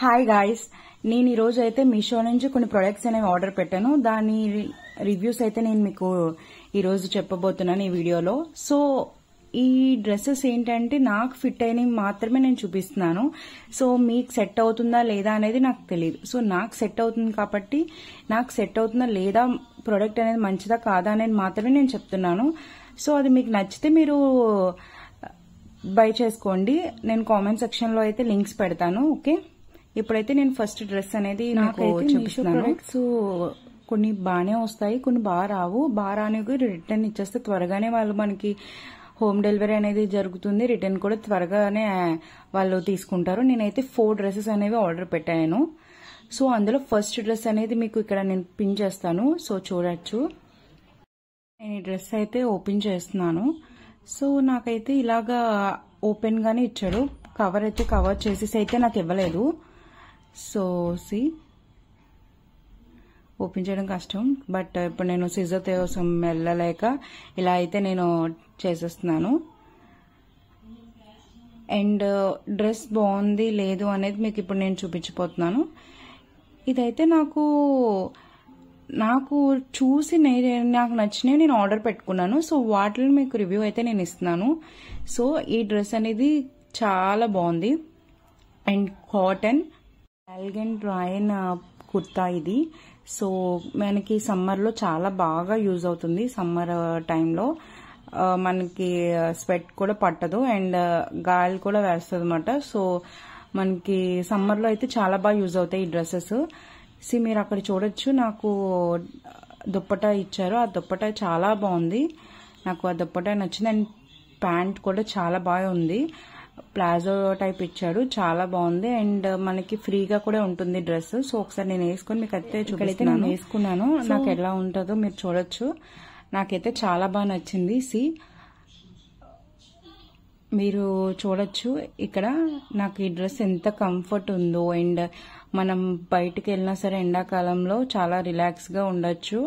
Hi guys, నేను ఈరోజు అయితే మీషో నుంచి కొన్ని ప్రొడక్ట్స్ అనేవి ఆర్డర్ పెట్టాను. దాని రివ్యూస్ అయితే నేను మీకు ఈరోజు చెప్పబోతున్నాను ఈ వీడియోలో. సో ఈ డ్రెస్సెస్ ఏంటంటే నాకు ఫిట్ అయినవి మాత్రమే నేను చూపిస్తున్నాను. సో మీకు సెట్ అవుతుందా లేదా అనేది నాకు తెలియదు. సో నాకు సెట్ అవుతుంది కాబట్టి నాకు సెట్ అవుతుందా లేదా, ప్రొడక్ట్ అనేది మంచిదా కాదా అనేది మాత్రమే నేను చెప్తున్నాను. సో అది మీకు నచ్చితే మీరు బై చేసుకోండి. నేను కామెంట్ సెక్షన్ లో అయితే లింక్స్ పెడతాను. ఓకే, ఇప్పుడైతే నేను ఫస్ట్ డ్రెస్ అనేది నాకు చూపిస్తున్నాను. ప్రొడక్ట్స్ కొన్ని బాగానే వస్తాయి, కొన్ని బాగా రావు. బాగా రానివి రిటర్న్ ఇచ్చేస్తే త్వరగానే వాళ్ళు మనకి హోమ్ డెలివరీ అనేది జరుగుతుంది. రిటర్న్ కూడా త్వరగానే వాళ్ళు తీసుకుంటారు. నేనైతే 4 డ్రెస్సెస్ అనేవి ఆర్డర్ పెట్టాను. సో అందులో ఫస్ట్ డ్రెస్ అనేది మీకు ఇక్కడ నేను పిన్ చేస్తాను. సో చూడొచ్చు, నేను ఈ డ్రెస్ అయితే ఓపెన్ చేస్తున్నాను. సో నాకైతే ఇలాగా ఓపెన్ గానే ఇచ్చాడు. కవర్ అయితే కవర్ చేసేసి అయితే నాకు ఇవ్వలేదు. సో ఓపెన్ చేయడం కష్టం, బట్ ఇప్పుడు నేను సిజర్ కోసం వెళ్ళలేక ఇలా అయితే నేను చేసేస్తున్నాను. అండ్ డ్రెస్ బాగుంది లేదు అనేది మీకు ఇప్పుడు నేను చూపించబోతున్నాను. ఇదైతే నాకు చూసి నాకు నచ్చినవి నేను ఆర్డర్ పెట్టుకున్నాను. సో వాటిని మీకు రివ్యూ అయితే నేను ఇస్తున్నాను. సో ఈ డ్రెస్ అనేది చాలా బాగుంది. అండ్ కాటన్ ఎలిగెంట్ రాయన్ కుర్తా ఇది. సో మనకి సమ్మర్లో చాలా బాగా యూజ్ అవుతుంది. సమ్మర్ టైంలో మనకి స్వెట్ కూడా పట్టదు అండ్ గాలి కూడా వేస్తుంది అన్నమాట. సో మనకి సమ్మర్లో అయితే చాలా బాగా యూజ్ అవుతాయి ఈ డ్రెస్సెస్. మీరు అక్కడ చూడొచ్చు, నాకు దుప్పటా ఇచ్చారు. ఆ దుప్పటా చాలా బాగుంది. నాకు ఆ దుప్పటా నచ్చింది. అండ్ ప్యాంట్ కూడా చాలా బాగా ఉంది. ప్లాజో టైప్ ఇచ్చాడు, చాలా బాగుంది. అండ్ మనకి ఫ్రీగా కూడా ఉంటుంది డ్రెస్. సో ఒకసారి నేను వేసుకొని మీకు అయితే చూపిస్తున్నాను. నేను వేసుకున్నాను, నాకు ఎలా ఉంటుందో మీరు చూడొచ్చు. నాకైతే చాలా బాగా నచ్చింది. మీరు చూడొచ్చు ఇక్కడ నాకు ఈ డ్రెస్ ఎంత కంఫర్ట్ ఉందో. అండ్ మనం బయటికి వెళ్ళినా సరే ఎండాకాలంలో చాలా రిలాక్స్ గా ఉండొచ్చు.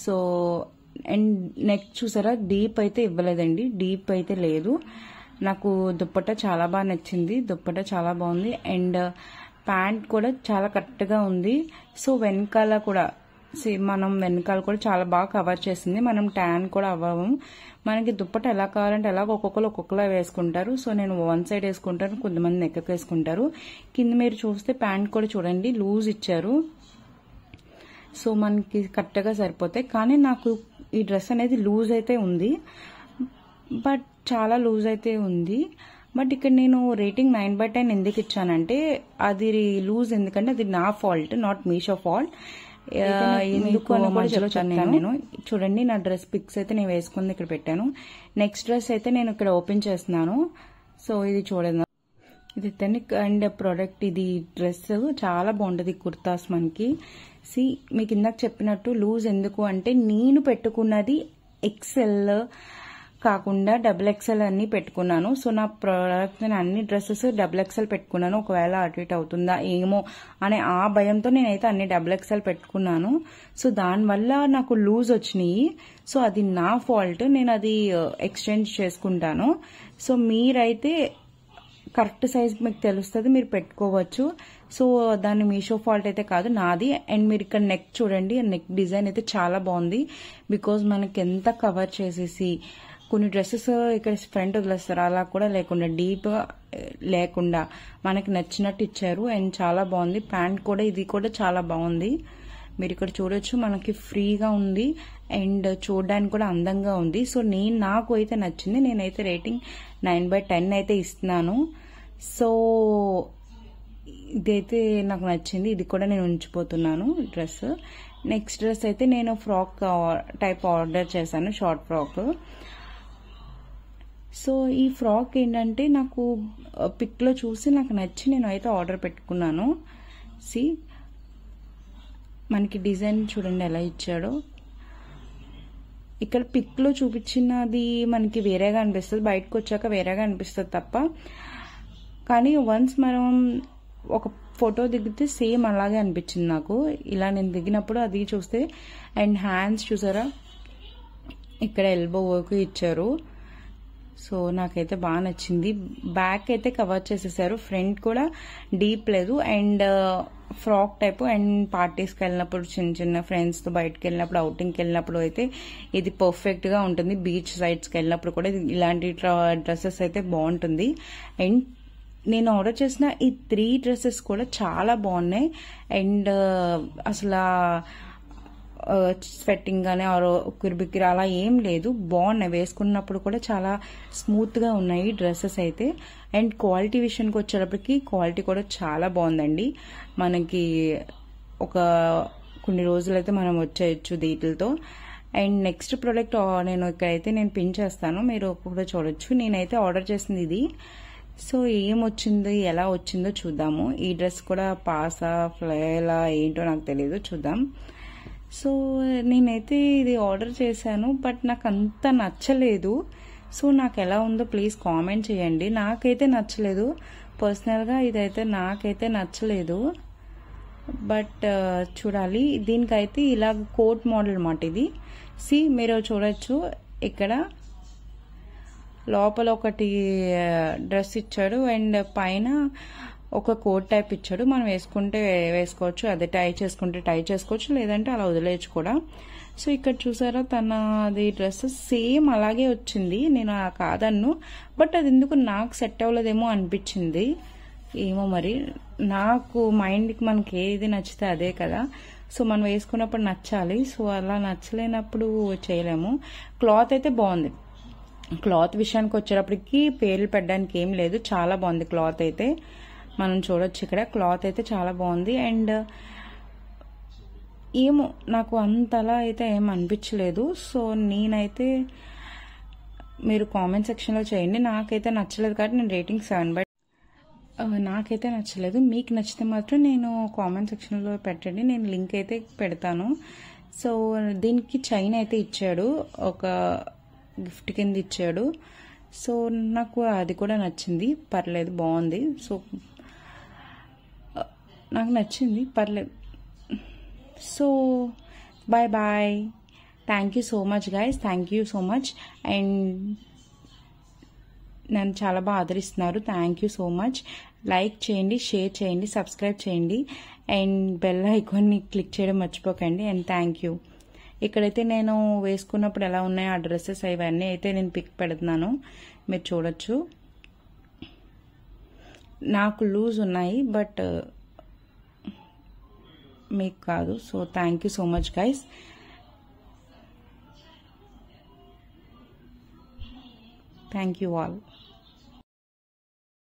సో అండ్ నెక్ చూసారా, డీప్ అయితే ఇవ్వలేదండి, డీప్ అయితే లేదు. నాకు దుప్పట్టా చాలా బాగా నచ్చింది. దుప్పట్టా చాలా బాగుంది. అండ్ ప్యాంట్ కూడా చాలా కరెక్ట్గా ఉంది. సో వెనకాల కూడా మనం వెనకాల కూడా చాలా బాగా కవర్ చేసింది. మనం ట్యాన్ కూడా అవ్వము. మనకి దుప్పట్టా ఎలా కావాలంటే ఎలా ఒక్కొక్కలా వేసుకుంటారు. సో నేను వన్ సైడ్ వేసుకుంటాను, కొంతమంది నెక్ వేసుకుంటారు. కింద మీరు చూస్తే ప్యాంట్ కూడా చూడండి, లూజ్ ఇచ్చారు. సో మనకి కరెక్ట్గా సరిపోతాయి. కానీ నాకు ఈ డ్రెస్ అనేది లూజ్ అయితే ఉంది, బట్ చాలా లూజ్ అయితే ఉంది. బట్ ఇక్కడ నేను రేటింగ్ 9/10 ఎందుకు ఇచ్చానంటే అది లూజ్ ఎందుకంటే అది నా ఫాల్ట్, నాట్ మీషో ఫాల్ట్. ఎందుకు అని కూడా చెప్తాను నేను. చూడండి, నా డ్రెస్ పిక్స్ అయితే నేను వేసుకుంది ఇక్కడ పెట్టాను. నెక్స్ట్ డ్రెస్ అయితే నేను ఇక్కడ ఓపెన్ చేస్తున్నాను. సో ఇది చూడండి, ఇది తెనిక్ అండ్ ప్రోడక్ట్. ఇది డ్రెస్ చాలా బాగుంటుంది, కుర్తాస్ మనకి. మీకు ఇందాక చెప్పినట్టు లూజ్ ఎందుకు అంటే నేను పెట్టుకున్నది XL కాకుండా XXL అన్ని పెట్టుకున్నాను. సో నా ప్రోడక్ట్ నేను అన్ని డ్రెస్సెస్ XXL పెట్టుకున్నాను. ఒకవేళ అటు ఇటు అవుతుందా ఏమో అనే ఆ భయంతో నేనైతే అన్ని XXL పెట్టుకున్నాను. సో దానివల్ల నాకు లూజ్ వచ్చినాయి. సో అది నా ఫాల్ట్, నేను అది ఎక్స్చేంజ్ చేసుకుంటాను. సో మీరైతే కరెక్ట్ సైజ్ మీకు తెలుస్తుంది, మీరు పెట్టుకోవచ్చు. సో దాన్ని మీషో ఫాల్ట్ అయితే కాదు, నాది. అండ్ మీరు ఇక్కడ నెక్ చూడండి, నెక్ డిజైన్ అయితే చాలా బాగుంది. బికాజ్ మనకి ఎంత కవర్ చేసేసి కొన్ని డ్రెస్సెస్ ఇక్కడ ఫ్రంట్ వదిలేస్తారు, అలా కూడా లేకుండా డీప్ లేకుండా మనకి నచ్చినట్టు ఇచ్చారు. అండ్ చాలా బాగుంది. ప్యాంట్ కూడా ఇది కూడా చాలా బాగుంది. మీరు ఇక్కడ చూడొచ్చు, మనకి ఫ్రీగా ఉంది అండ్ చూడడానికి కూడా అందంగా ఉంది. సో నాకు అయితే నచ్చింది. నేనైతే రేటింగ్ 9/10 అయితే ఇస్తున్నాను. సో ఇదైతే నాకు నచ్చింది. ఇది కూడా నేను ఉంచిపోతున్నాను డ్రెస్. నెక్స్ట్ డ్రెస్ అయితే నేను ఫ్రాక్ టైప్ ఆర్డర్ చేశాను, షార్ట్ ఫ్రాక్. సో ఈ ఫ్రాక్ ఏంటంటే నాకు పిక్లో చూసి నాకు నచ్చి నేను అయితే ఆర్డర్ పెట్టుకున్నాను. మనకి డిజైన్ చూడండి ఎలా ఇచ్చాడో. ఇక్కడ పిక్లో చూపించినది మనకి వేరేగా అనిపిస్తుంది, బయటకు వచ్చాక వేరేగా అనిపిస్తుంది తప్ప. కానీ వన్స్ మనం ఒక ఫోటో దిగితే సేమ్ అలాగే అనిపించింది నాకు. ఇలా నేను దిగినప్పుడు అది చూస్తే. అండ్ హ్యాండ్స్ చూసారా, ఇక్కడ ఎల్బో వర్క్ ఇచ్చారు. సో నాకైతే బాగా నచ్చింది. బ్యాక్ అయితే కవర్ చేసేసారు, ఫ్రంట్ కూడా డీప్ లేదు. And frock type. అండ్ పార్టీస్కి వెళ్ళినప్పుడు, చిన్న చిన్న ఫ్రెండ్స్తో బయటకు వెళ్ళినప్పుడు, అవుటింగ్కి వెళ్ళినప్పుడు అయితే ఇది పర్ఫెక్ట్గా ఉంటుంది. బీచ్ సైడ్స్కి వెళ్ళినప్పుడు కూడా ఇలాంటి డ్రెస్సెస్ అయితే బాగుంటుంది. అండ్ నేను ఆర్డర్ చేసిన ఈ 3 డ్రెస్సెస్ కూడా చాలా బాగున్నాయి. అండ్ అసలు స్వెట్టింగ్ కానీ ఉక్కిరిబిక్కిరి అలా ఏం లేదు, బాగున్నాయి. వేసుకున్నప్పుడు కూడా చాలా స్మూత్గా ఉన్నాయి డ్రెస్సెస్ అయితే. అండ్ క్వాలిటీ విషయానికి వచ్చేటప్పటికి క్వాలిటీ కూడా చాలా బాగుందండి. మనకి ఒక కొన్ని రోజులైతే మనం వచ్చేయచ్చు వీటితో. అండ్ నెక్స్ట్ ప్రోడక్ట్ నేను ఇక్కడైతే నేను పిన్ చేస్తాను, మీరు కూడా చూడొచ్చు. నేనైతే ఆర్డర్ చేసింది ఇది. సో ఏమొచ్చింది, ఎలా వచ్చిందో చూద్దాము. ఈ డ్రెస్ కూడా పాసా ఫ్లైలా ఏంటో నాకు తెలియదు, చూద్దాం. సో నేనైతే ఇది ఆర్డర్ చేశాను, బట్ నాకు అంత నచ్చలేదు. సో నాకు ఎలా ఉందో ప్లీజ్ కామెంట్ చేయండి. నాకైతే నచ్చలేదు పర్సనల్గా, ఇదైతే నాకైతే నచ్చలేదు. బట్ చూడాలి. దీనికైతే ఇలా కోట్ మోడల్ అన్నమాట ఇది. మీరు చూడొచ్చు, ఇక్కడ లోపల ఒకటి డ్రెస్ ఇచ్చాడు అండ్ పైన ఒక కోట్ టైప్ ఇచ్చాడు. మనం వేసుకుంటే వేసుకోవచ్చు, అదే టై చేసుకుంటే టై చేసుకోవచ్చు, లేదంటే అలా వదిలేయచ్చు కూడా. సో ఇక్కడ చూసారా, అది డ్రెస్ సేమ్ అలాగే వచ్చింది. నేను కాదన్ను, బట్ అది ఎందుకు నాకు సెట్ అవ్వలేదేమో అనిపించింది. ఏమో మరి, నాకు మైండ్కి మనకి ఏది నచ్చితే అదే కదా. సో మనం వేసుకున్నప్పుడు నచ్చాలి. సో అలా నచ్చలేనప్పుడు చేయలేము. క్లాత్ అయితే బాగుంది. క్లాత్ విషయానికి వచ్చేటప్పటికి పేర్లు పెట్టడానికి ఏం లేదు, చాలా బాగుంది క్లాత్ అయితే. మనం చూడొచ్చు ఇక్కడ క్లాత్ అయితే చాలా బాగుంది. అండ్ ఏమో నాకు అంతలా అయితే ఏం అనిపించలేదు. సో నేనైతే, మీరు కామెంట్ సెక్షన్లో చేయండి. నాకైతే నచ్చలేదు కాబట్టి నేను రేటింగ్ 7/. నాకైతే నచ్చలేదు. మీకు నచ్చితే మాత్రం నేను కామెంట్ సెక్షన్లో పెట్టండి, నేను లింక్ అయితే పెడతాను. సో దీనికి చైన్ అయితే ఇచ్చాడు, ఒక గిఫ్ట్ కింద ఇచ్చాడు. సో నాకు అది కూడా నచ్చింది, పర్లేదు, బాగుంది. సో నాకు నచ్చింది, పర్లేదు. So bye bye, thank you so much guys, thank you so much. And నన్ను చాలా బాగా ఆదరిస్తున్నారు, thank you so much. Like చేయండి, షేర్ చేయండి, సబ్స్క్రైబ్ చేయండి, అండ్ బెల్ ఐకాన్ని క్లిక్ చేయడం మర్చిపోకండి. And thank you. ఇక్కడైతే నేను వేసుకున్నప్పుడు ఎలా ఉన్నాయో ఆ డ్రెస్సెస్ అవన్నీ అయితే నేను పిక్ పెడుతున్నాను, మీరు చూడొచ్చు. నాకు లూజ్ ఉన్నాయి, బట్ మీకు కాదు. So thank you so much guys, thank you all.